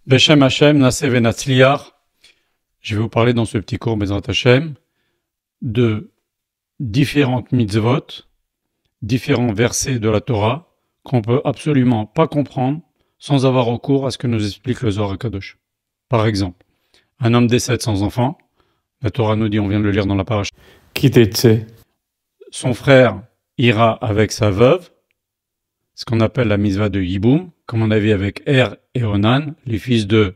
Beshem Hashem, Naseh Venatzliar. Je vais vous parler dans ce petit cours Bezrat Hashem de différentes mitzvot, différents versets de la Torah qu'on peut absolument pas comprendre sans avoir recours à ce que nous explique le Zohar HaKadosh. Par exemple, un homme décède sans enfant. La Torah nous dit, on vient de le lire dans la paracha, Kitetse, son frère ira avec sa veuve, ce qu'on appelle la mitzvah de Yiboum, comme on a vu avec Er et Onan, les fils de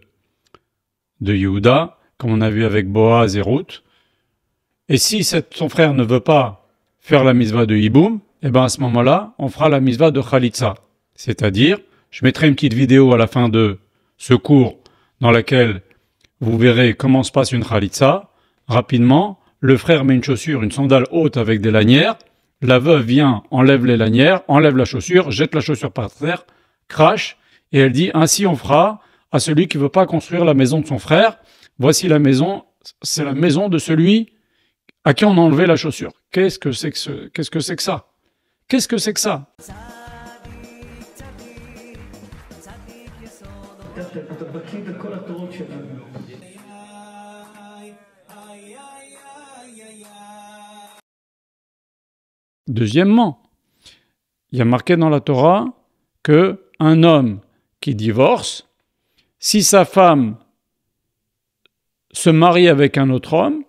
Yehuda, comme on a vu avec Boaz et Ruth. Et si son frère ne veut pas faire la mitzvah de Yiboum, eh ben à ce moment-là, on fera la mitzvah de Khalitsa. C'est-à-dire, je mettrai une petite vidéo à la fin de ce cours dans laquelle vous verrez comment se passe une Khalitsa. Rapidement, le frère met une chaussure, une sandale haute avec des lanières. La veuve vient, enlève les lanières, enlève la chaussure, jette la chaussure par terre, crache, et elle dit, ainsi on fera à celui qui ne veut pas construire la maison de son frère. Voici la maison, c'est la maison de celui à qui on a enlevé la chaussure. Qu'est-ce que c'est que ça? Qu'est-ce que c'est que ça? Deuxièmement, il y a marqué dans la Torah que un homme qui divorce, si sa femme se marie avec un autre homme,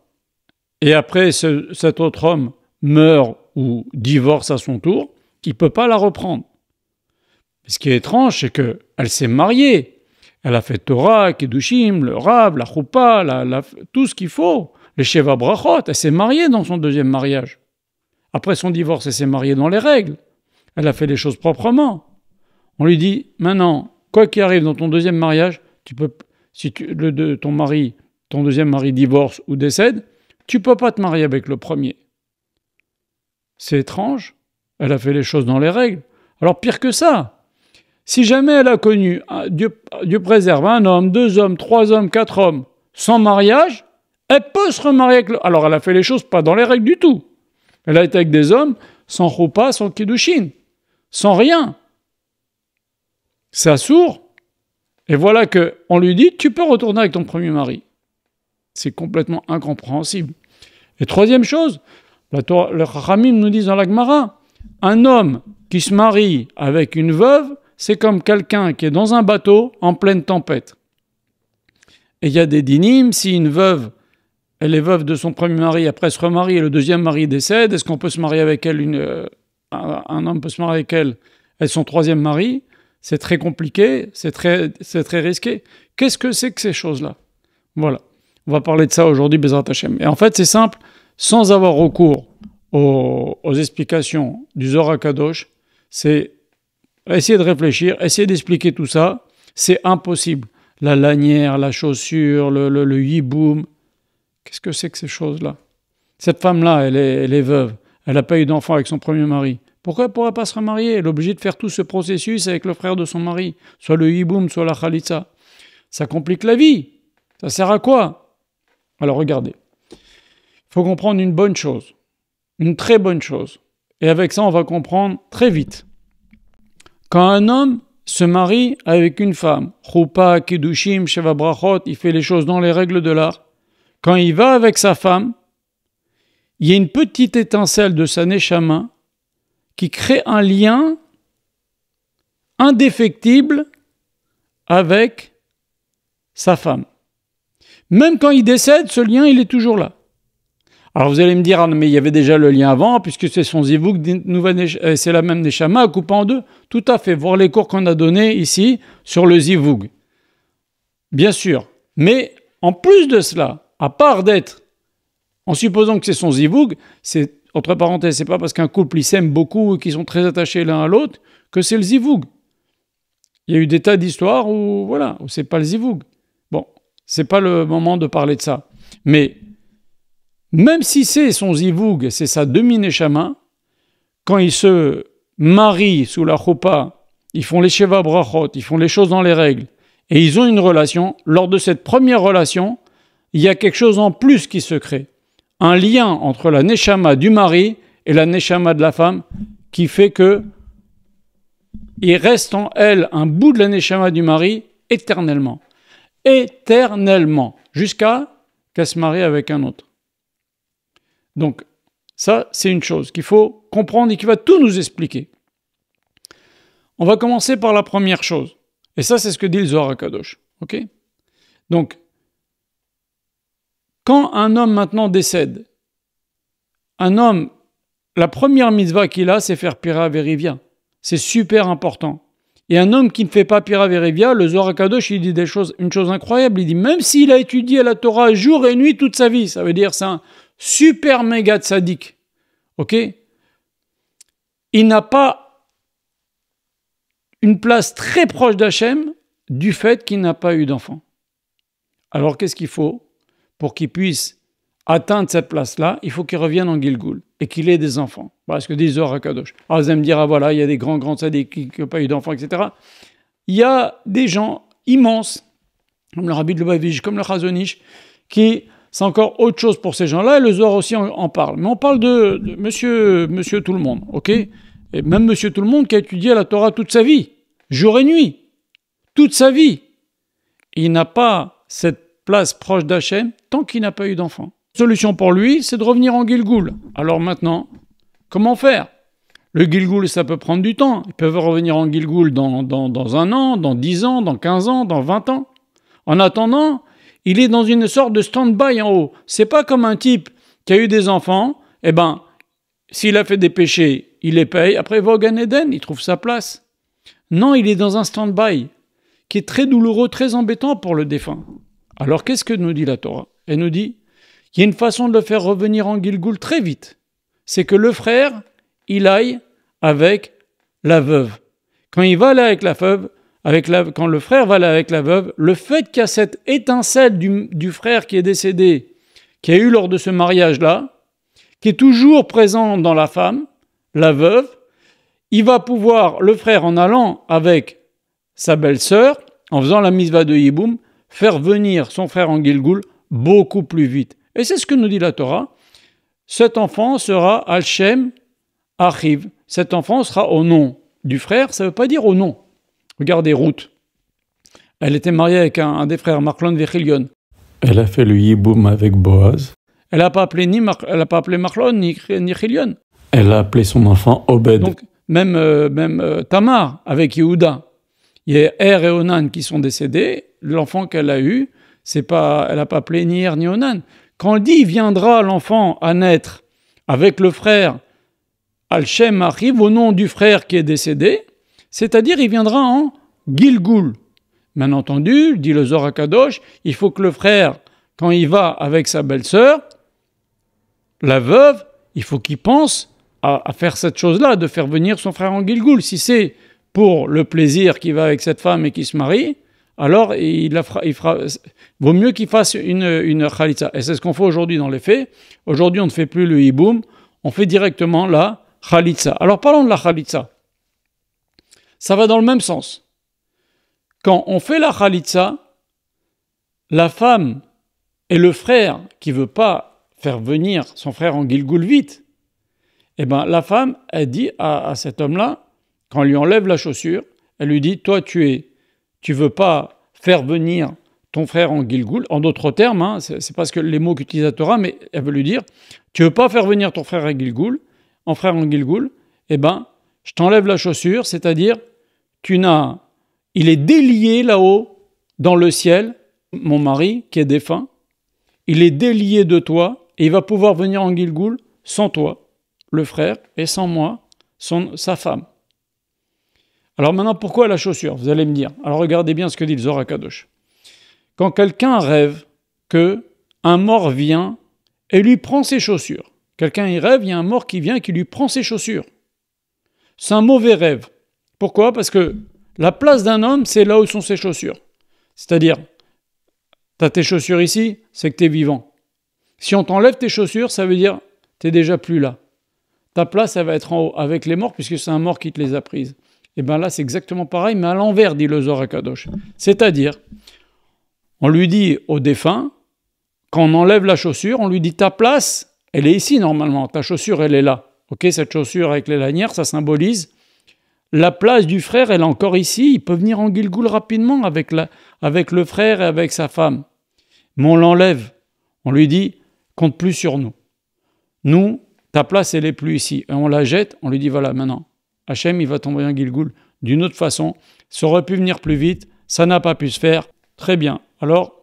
et après cet autre homme meurt ou divorce à son tour, il ne peut pas la reprendre. Ce qui est étrange, c'est qu'elle s'est mariée. Elle a fait Torah, Kedushim, le Rav, la Choupa, tout ce qu'il faut, les Sheva Brachot. Elle s'est mariée dans son deuxième mariage. Après son divorce, elle s'est mariée dans les règles. Elle a fait les choses proprement. On lui dit, maintenant, quoi qu'il arrive dans ton deuxième mariage, si ton deuxième mari divorce ou décède, tu ne peux pas te marier avec le premier. C'est étrange. Elle a fait les choses dans les règles. Alors pire que ça, si jamais elle a connu, Dieu préserve, un homme, deux hommes, trois hommes, quatre hommes, sans mariage, elle peut se remarier avec Alors elle a fait les choses pas dans les règles du tout. Elle a été avec des hommes sans choupa, sans kiddushin, sans rien. C'est assourd. Et voilà qu'on lui dit, tu peux retourner avec ton premier mari. C'est complètement incompréhensible. Et troisième chose, le Chachamim nous dit dans la Gemara, un homme qui se marie avec une veuve, c'est comme quelqu'un qui est dans un bateau en pleine tempête. Et il y a des dynimes, si une veuve, elle est veuve de son premier mari, après se remarie et le deuxième mari décède, est-ce qu'on peut se marier avec elle, un homme peut se marier avec elle et son troisième mari? C'est très compliqué, c'est très risqué. Qu'est-ce que c'est que ces choses-là? Voilà. On va parler de ça aujourd'hui, Bezrat Hashem. Et en fait, c'est simple, sans avoir recours aux explications du Zohar HaKadosh, c'est essayer de réfléchir, essayer d'expliquer tout ça, c'est impossible. La lanière, la chaussure, le yiboum, qu'est-ce que c'est que ces choses-là? Cette femme-là, elle est veuve, elle n'a pas eu d'enfant avec son premier mari. Pourquoi elle ne pourrait pas se remarier? Elle est obligée de faire tout ce processus avec le frère de son mari, soit le yiboum, soit la khalitsa. Ça complique la vie. Ça sert à quoi? Alors regardez, il faut comprendre une bonne chose, une très bonne chose. Et avec ça, on va comprendre très vite. Quand un homme se marie avec une femme, choupa, kiddushim, sheva brachot, il fait les choses dans les règles de l'art. Quand il va avec sa femme, il y a une petite étincelle de sa neshama qui crée un lien indéfectible avec sa femme. Même quand il décède, ce lien, il est toujours là. Alors vous allez me dire, ah, mais il y avait déjà le lien avant, puisque c'est son zivouk, c'est la même neshama, coupée en deux. Tout à fait, voir les cours qu'on a donnés ici sur le zivouk. Bien sûr. Mais en plus de cela, à part d'être, en supposant que c'est son zivouk, c'est, entre parenthèses, c'est pas parce qu'un couple, ils s'aiment beaucoup et qu'ils sont très attachés l'un à l'autre, que c'est le zivouk. Il y a eu des tas d'histoires où c'est pas le zivouk. Bon, c'est pas le moment de parler de ça. Mais même si c'est son zivoug, c'est sa demi-neshama, quand ils se marient sous la choupa, ils font les sheva brachot, ils font les choses dans les règles, et ils ont une relation, lors de cette première relation, il y a quelque chose en plus qui se crée. Un lien entre la neshama du mari et la neshama de la femme, qui fait que il reste en elle un bout de la neshama du mari éternellement. éternellement, jusqu'à qu'elle se marie avec un autre. Donc, ça, c'est une chose qu'il faut comprendre et qui va tout nous expliquer. On va commencer par la première chose. Et ça, c'est ce que dit le Zohar HaKadosh. Ok ? Donc, quand un homme maintenant décède, un homme, la première mitzvah qu'il a, c'est faire Pira Verivia. C'est super important. Et un homme qui ne fait pas Pira Verivia, le Zohar HaKadosh, il dit une chose incroyable. Il dit, même s'il a étudié la Torah jour et nuit toute sa vie, ça veut dire c'est un super méga tzaddik. Ok ? Il n'a pas une place très proche d'Hachem du fait qu'il n'a pas eu d'enfant. Alors qu'est-ce qu'il faut pour qu'il puisse atteindre cette place-là? Il faut qu'il revienne en Gilgoul et qu'il ait des enfants. Voilà ce que dit Zohar HaKadosh. Alors vous allez me dire, ah voilà, il y a des grands tzaddik qui n'ont pas eu d'enfants, etc. Il y a des gens immenses, comme le Rabbi de Lubavitch, comme le Chazon Ish, qui, c'est encore autre chose pour ces gens-là, et le Zohar aussi en parle. Mais on parle de monsieur tout le monde, ok ? Et même monsieur tout le monde qui a étudié la Torah toute sa vie, jour et nuit, toute sa vie. Il n'a pas cette place proche d'Hachem tant qu'il n'a pas eu d'enfant. La solution pour lui, c'est de revenir en Gilgoul. Alors maintenant, comment faire? Le Gilgoul, ça peut prendre du temps. Ils peuvent revenir en Gilgoul dans 1 an, dans 10 ans, dans 15 ans, dans 20 ans. En attendant, il est dans une sorte de stand-by en haut. C'est pas comme un type qui a eu des enfants, s'il a fait des péchés, il les paye, après il va au Gan Eden, il trouve sa place. Non, il est dans un stand-by qui est très douloureux, très embêtant pour le défunt. Alors qu'est-ce que nous dit la Torah? Elle nous dit, il y a une façon de le faire revenir en Gilgoul très vite. C'est que le frère, il aille avec la veuve. Quand il va aller avec la veuve, quand le frère va aller avec la veuve, le fait qu'il y a cette étincelle du frère qui est décédé, qui a eu lors de ce mariage-là, qui est toujours présent dans la femme, la veuve, il va pouvoir, le frère, en allant avec sa belle-sœur, en faisant la mitzvah de Yiboum, faire venir son frère en Gilgoul beaucoup plus vite. Et c'est ce que nous dit la Torah. Cet enfant sera Al-Shem Achiv. Cet enfant sera au nom du frère, ça ne veut pas dire au nom. Regardez Ruth. Elle était mariée avec un des frères, Machlon Vechilion. Elle a fait le Yiboum avec Boaz. Elle n'a pas appelé Machlon ni Chilion. Elle a appelé son enfant Obed. Donc, même Tamar avec Yehuda. Il y a Er et Onan qui sont décédés. L'enfant qu'elle a eu, elle n'a pas appelé ni Er ni Onan. Quand on dit viendra l'enfant à naître avec le frère Al-Shem arrive au nom du frère qui est décédé, c'est-à-dire il viendra en Gilgoul. Bien entendu, dit le Zohar HaKadosh, il faut que le frère, quand il va avec sa belle-sœur, la veuve, il faut qu'il pense à faire cette chose-là, de faire venir son frère en Gilgoul. Si c'est pour le plaisir qu'il va avec cette femme et qu'il se marie, alors vaut mieux qu'il fasse une khalitza. Et c'est ce qu'on fait aujourd'hui dans les faits. Aujourd'hui, on ne fait plus le hiboum, on fait directement la khalitza. Alors parlons de la khalitza. Ça va dans le même sens. Quand on fait la khalitza, la femme et le frère qui ne veut pas faire venir son frère en Gilgoul vite, la femme, elle dit à cet homme-là, quand on lui enlève la chaussure, elle lui dit, toi tu veux pas faire venir ton frère en Gilgoul, en d'autres termes, c'est pas les mots qu'utilise la Torah, mais elle veut lui dire, tu veux pas faire venir ton frère en Gilgoul, je t'enlève la chaussure, c'est-à-dire, il est délié là-haut, dans le ciel, mon mari, qui est défunt, il est délié de toi, et il va pouvoir venir en Gilgoul sans toi, le frère, et sans moi, sa femme. Alors maintenant, pourquoi la chaussure? Vous allez me dire. Alors regardez bien ce que dit le Zohar HaKadosh. Quand quelqu'un rêve que un mort vient et lui prend ses chaussures, quelqu'un y rêve, il y a un mort qui vient et qui lui prend ses chaussures. C'est un mauvais rêve. Pourquoi? Parce que la place d'un homme, c'est là où sont ses chaussures. C'est-à-dire, tu as tes chaussures ici, c'est que tu es vivant. Si on t'enlève tes chaussures, ça veut dire tu n'es déjà plus là. Ta place, elle va être en haut avec les morts, puisque c'est un mort qui te les a prises. Et bien là, c'est exactement pareil, mais à l'envers, dit le Zohar HaKadosh. C'est-à-dire, on lui dit au défunt, quand on enlève la chaussure, on lui dit ta place, elle est ici normalement, ta chaussure, elle est là. Ok, cette chaussure avec les lanières, ça symbolise la place du frère, elle est encore ici. Il peut venir en Gilgoul rapidement avec le frère et avec sa femme. Mais on l'enlève. On lui dit, compte plus sur nous. Nous, ta place, elle est plus ici. Et on la jette, on lui dit, voilà, maintenant, Hachem, il va t'envoyer un Gilgoul d'une autre façon. Ça aurait pu venir plus vite, ça n'a pas pu se faire. Très bien. Alors,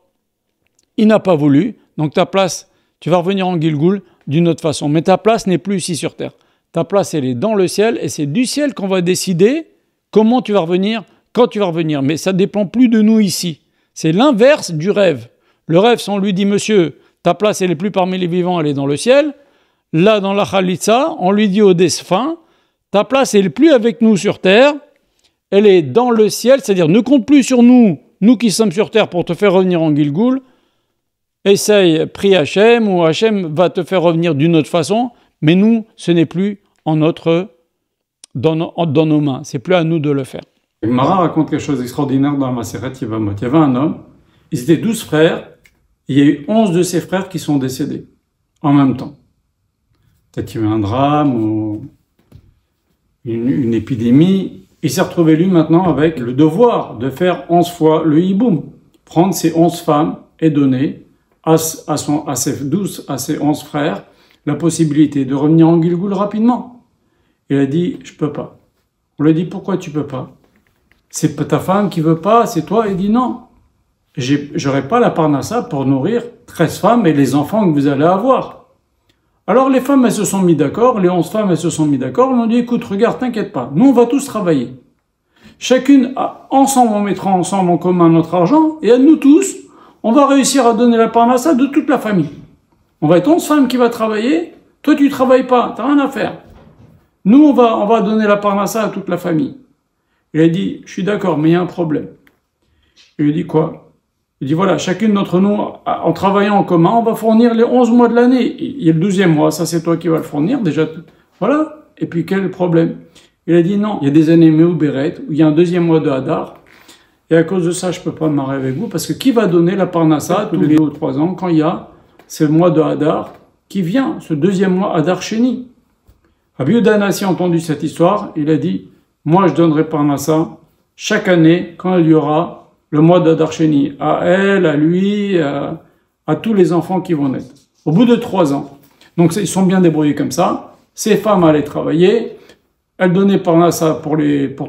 il n'a pas voulu. Donc ta place, tu vas revenir en Gilgoul d'une autre façon. Mais ta place n'est plus ici sur terre. Ta place, elle est dans le ciel, et c'est du ciel qu'on va décider comment tu vas revenir, quand tu vas revenir. Mais ça ne dépend plus de nous ici. C'est l'inverse du rêve. Le rêve, si on lui dit, monsieur, ta place, elle n'est plus parmi les vivants, elle est dans le ciel. Là, dans la Khalitsa, on lui dit au défunt, ta place, elle n'est plus avec nous sur terre, elle est dans le ciel, c'est-à-dire ne compte plus sur nous, nous qui sommes sur terre, pour te faire revenir en Gilgoul. Essaye, prie Hachem, ou Hachem va te faire revenir d'une autre façon, mais nous, ce n'est plus dans nos mains. C'est plus à nous de le faire. Mara raconte quelque chose d'extraordinaire dans la Maseret Yevamot. Il y avait un homme, ils étaient 12 frères, il y a eu 11 de ses frères qui sont décédés en même temps. Peut-être qu'il y a eu un drame ou une épidémie. Il s'est retrouvé lui maintenant avec le devoir de faire 11 fois le hiboum. Prendre ses 11 femmes et donner à ses 11 frères la possibilité de revenir en Gilgoul rapidement. Il a dit, je peux pas. On lui a dit, pourquoi tu peux pas? C'est ta femme qui veut pas, c'est toi? Il dit, non. J'aurai pas la parnassa pour nourrir 13 femmes et les enfants que vous allez avoir. Alors les femmes, elles se sont mis d'accord, les 11 femmes, elles se sont mis d'accord, on a dit, écoute, regarde, t'inquiète pas, nous on va tous travailler. Chacune, ensemble, on mettra ensemble en commun notre argent, et à nous tous, on va réussir à donner la parnassa de toute la famille. On va être 11 femmes qui va travailler, toi tu travailles pas, t'as rien à faire. Nous, on va donner la parnassa à toute la famille. Il a dit, je suis d'accord, mais il y a un problème. Il lui dit quoi? Il dit, voilà, chacune d'entre nous, en travaillant en commun, on va fournir les 11 mois de l'année. Il y a le 12e mois, ça c'est toi qui vas le fournir, déjà. Voilà. Et puis quel problème? Il a dit, non, il y a des années Méouberet, où il y a un 2e mois de Hadar, et à cause de ça, je peux pas me marier avec vous, parce que qui va donner la parnassa tous les 2 ou 3 ans, quand il y a, c'est le mois de Hadar qui vient, ce 2e mois Hadar Sheni. Rabbi Yehuda Hanassi a entendu cette histoire, il a dit, moi je donnerai parnassa chaque année, quand il y aura le mois d'Adar Sheni, à elle, à lui, à tous les enfants qui vont naître. Au bout de 3 ans. Donc ils sont bien débrouillés comme ça. Ces femmes allaient travailler, elles donnaient parnassa pour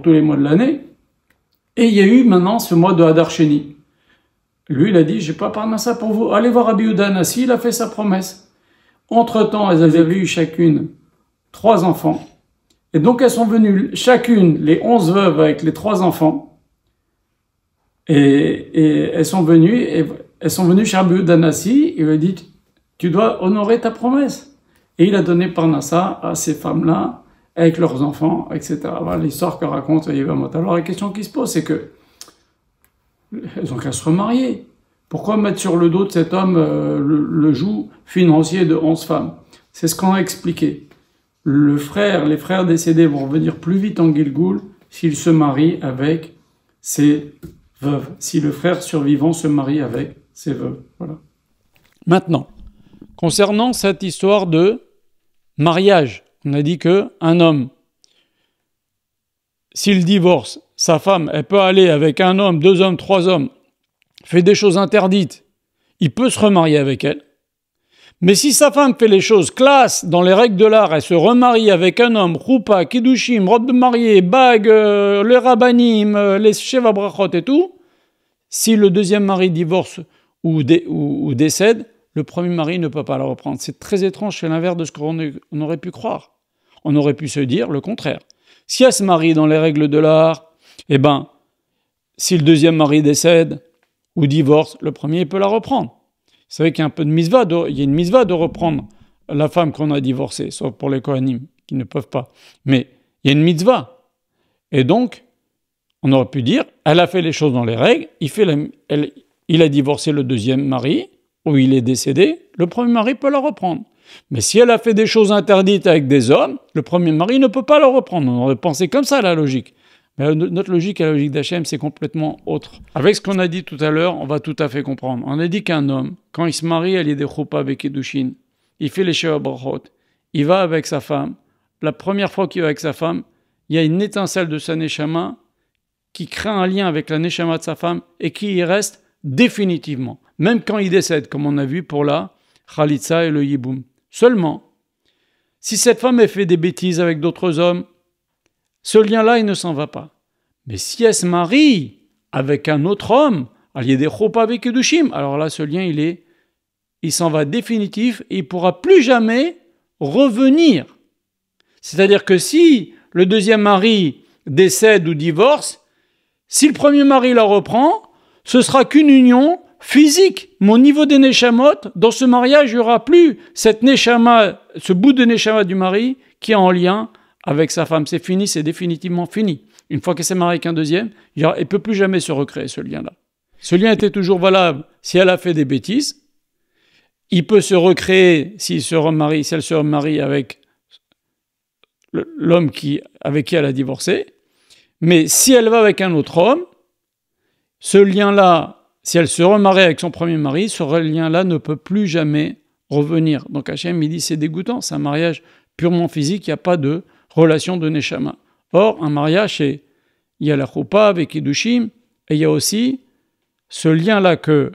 tous les mois de l'année. Et il y a eu maintenant ce mois de Hadar Sheni. Lui, il a dit, j'ai pas parnassa pour vous. Allez voir Rabbi Yehuda Hanassi, il a fait sa promesse. Entre-temps, elles avaient eu chacune 3 enfants. Et donc elles sont venues, chacune, les 11 veuves avec les 3 enfants. Et elles sont venues chez Rabbi Yehuda Hanassi, il lui a dit, tu dois honorer ta promesse. Et il a donné parnassa à ces femmes-là, avec leurs enfants, etc. Voilà l'histoire que raconte Yevamot. Alors la question qui se pose, c'est que, elles ont qu'à se remarier. Pourquoi mettre sur le dos de cet homme le joug financier de 11 femmes? C'est ce qu'on a expliqué. Les frères décédés vont revenir plus vite en Gilgoul s'ils se marient avec ses veuves. Si le frère survivant se marie avec ses veuves. Voilà. Maintenant, concernant cette histoire de mariage, on a dit qu'un homme, s'il divorce, sa femme, elle peut aller avec un homme, 2 hommes, 3 hommes, fait des choses interdites, il peut se remarier avec elle. Mais si sa femme fait les choses classe, dans les règles de l'art, elle se remarie avec un homme, choupa, kiddushim, robe de mariée, bague, les rabbanim, les sheva brachot et tout, si le 2e mari divorce ou décède, le 1er mari ne peut pas la reprendre. C'est très étrange, c'est l'inverse de ce qu'on aurait pu croire. On aurait pu se dire le contraire. Si elle se marie dans les règles de l'art, eh ben, si le 2e mari décède ou divorce, le 1er peut la reprendre. Vous savez qu'il y a un peu de mitzvah, il y a une mitzvah de reprendre la femme qu'on a divorcée, sauf pour les Kohanim, qui ne peuvent pas. Mais il y a une mitzvah. Et donc, on aurait pu dire, elle a fait les choses dans les règles, il a divorcé le 2e mari, ou il est décédé, le 1er mari peut la reprendre. Mais si elle a fait des choses interdites avec des hommes, le 1er mari ne peut pas la reprendre. On aurait pensé comme ça, la logique. Mais notre logique et la logique d'Hachem, c'est complètement autre. Avec ce qu'on a dit tout à l'heure, on va tout à fait comprendre. On a dit qu'un homme, quand il se marie, il y a des choupa avec Kiddushin, il fait les sheva brachot, il va avec sa femme. La première fois qu'il va avec sa femme, il y a une étincelle de sa neshama qui crée un lien avec la neshama de sa femme et qui y reste définitivement, même quand il décède, comme on a vu pour la Khalitsa et le Yiboum. Seulement, si cette femme a fait des bêtises avec d'autres hommes, ce lien-là, il ne s'en va pas. Mais si elle se marie avec un autre homme, il y a des chopa avec Kedushim, alors là, ce lien, il s'en va définitif et il ne pourra plus jamais revenir. C'est-à-dire que si le deuxième mari décède ou divorce, si le premier mari la reprend, ce sera qu'une union physique. Mon niveau des neshamot, dans ce mariage, il n'y aura plus cette neshama, ce bout de neshama du mari qui est en lien avec sa femme. C'est fini, c'est définitivement fini. Une fois qu'elle s'est mariée avec un deuxième, il ne peut plus jamais se recréer ce lien-là. Ce lien était toujours valable si elle a fait des bêtises. Il peut se recréer si elle se remarie avec l'homme avec qui elle a divorcé. Mais si elle va avec un autre homme, ce lien-là, si elle se remarie avec son premier mari, ce lien-là ne peut plus jamais revenir. Donc Hachem, il dit, c'est dégoûtant, c'est un mariage purement physique, il n'y a pas de relation de neshama. Or, un mariage, il y a la choupa avec Kiddushim, et il y a aussi ce lien-là que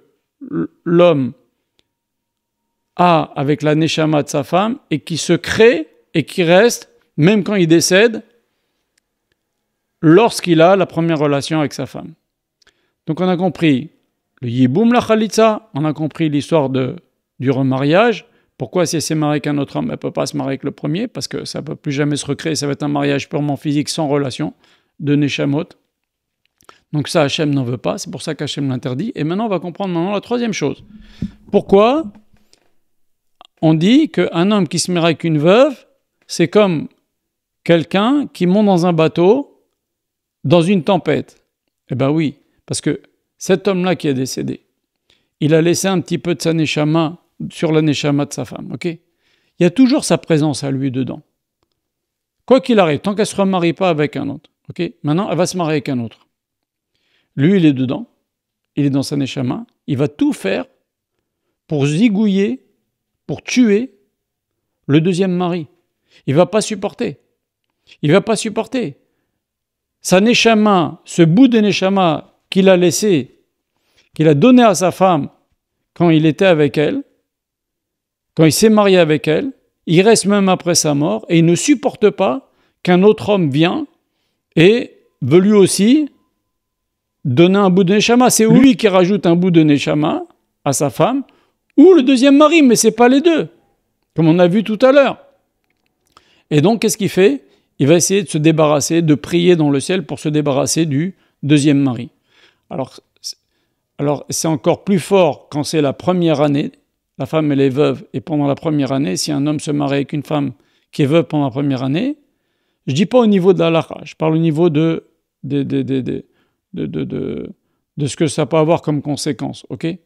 l'homme a avec la neshama de sa femme, et qui se crée, et qui reste, même quand il décède, lorsqu'il a la première relation avec sa femme. Donc on a compris le yiboum, la khalitsa, on a compris l'histoire du remariage. Pourquoi si elle s'est mariée avec un autre homme, elle ne peut pas se marier avec le premier? Parce que ça ne peut plus jamais se recréer, ça va être un mariage purement physique, sans relation, de neshamot. Donc ça, Hachem n'en veut pas, c'est pour ça qu'Hachem l'interdit. Et maintenant, on va comprendre la troisième chose. Pourquoi on dit qu'un homme qui se marie avec une veuve, c'est comme quelqu'un qui monte dans un bateau, dans une tempête? Eh bien oui, parce que cet homme-là qui est décédé, il a laissé un petit peu de sa neshama sur la neshama de sa femme, ok? Il y a toujours sa présence à lui dedans. Quoi qu'il arrive, tant qu'elle ne se remarie pas avec un autre, ok? Maintenant, elle va se marier avec un autre. Lui, il est dedans, il est dans sa neshama, il va tout faire pour zigouiller, pour tuer le deuxième mari. Il ne va pas supporter. Il ne va pas supporter. Sa neshama, ce bout de neshama qu'il a laissé, qu'il a donné à sa femme quand il était avec elle, quand il s'est marié avec elle, il reste même après sa mort et il ne supporte pas qu'un autre homme vienne et veut lui aussi donner un bout de neshama. C'est lui qui rajoute un bout de neshama à sa femme ou le deuxième mari, mais ce n'est pas les deux, comme on a vu tout à l'heure. Et donc, qu'est-ce qu'il fait? Il va essayer de se débarrasser, de prier dans le ciel pour se débarrasser du deuxième mari. Alors c'est encore plus fort quand c'est la première année. La femme, elle est veuve, et pendant la première année, si un homme se marie avec une femme qui est veuve pendant la première année, je ne dis pas au niveau de la halakha, je parle au niveau de ce que ça peut avoir comme conséquence. Okay?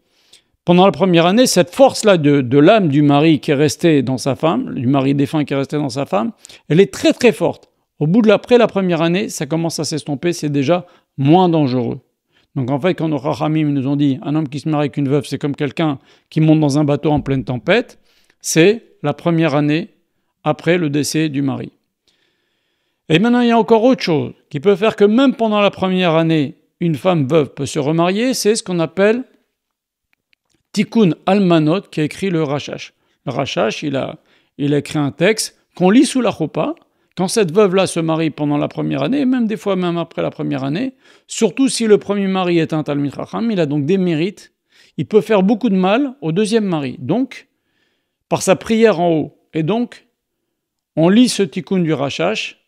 Pendant la première année, cette force-là de l'âme du mari qui est restée dans sa femme, du mari défunt qui est resté dans sa femme, elle est très très forte. Après la première année, ça commence à s'estomper, c'est déjà moins dangereux. Donc en fait, quand nos Chachamim nous ont dit un homme qui se marie avec une veuve, c'est comme quelqu'un qui monte dans un bateau en pleine tempête, c'est la première année après le décès du mari. Et maintenant, il y a encore autre chose qui peut faire que même pendant la première année, une femme veuve peut se remarier, c'est ce qu'on appelle Tikkun Almanot, qui a écrit le Rashash. Le Rashash, il a écrit un texte qu'on lit sous la choupa. Quand cette veuve-là se marie pendant la première année, et même des fois même après la première année, surtout si le premier mari est un Talmid Chacham, il a donc des mérites, il peut faire beaucoup de mal au deuxième mari. Donc, par sa prière en haut. Et donc, on lit ce tikkun du Rashash.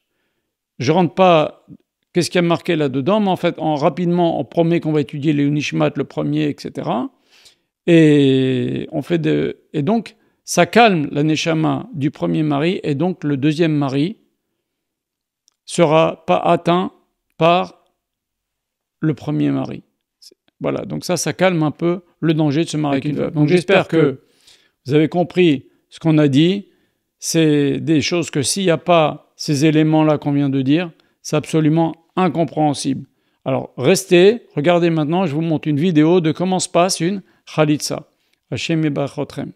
Je ne rentre pas qu'est-ce qu'il y a marqué là-dedans, mais en fait, rapidement, on promet qu'on va étudier les Unishmat, le premier, etc. Et donc, ça calme la neshama du premier mari, et donc le deuxième mari sera pas atteint par le premier mari. Voilà, donc ça calme un peu le danger de se marier avec une veuve. Donc j'espère que vous avez compris ce qu'on a dit. C'est des choses que s'il n'y a pas ces éléments-là qu'on vient de dire, c'est absolument incompréhensible. Alors restez, regardez maintenant, je vous montre une vidéo de comment se passe une Khalitsa. Hashem Yebachotrem.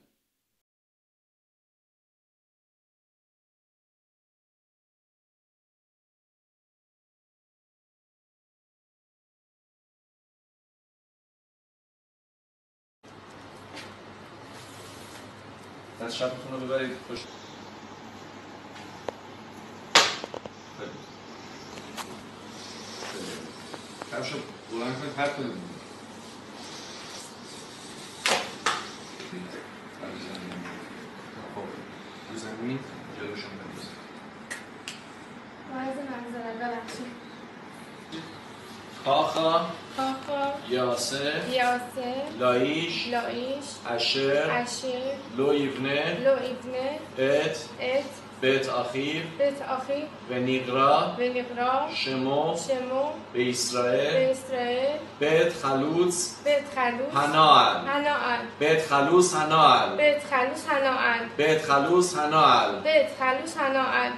از شبتون رو ببرید خوش. کفشو بلند کنید هر کنید. خب رو زمین جلوشون بریز. باید منظره ببخشید. خاخا خاخا یاسه یاسه لایش لایش اشر اشیر لو ایبنه لو ابنه ات ات بيت أخير بيت أخي ونقرا ونقرا شمو شمو بإسرائيل بإسرائيل بيت خلوص بيت خلوص هناعل هناعل بيت خلوص هناعل بيت خلوص هناعل بيت خلوص هناعل بيت خلوص هناعل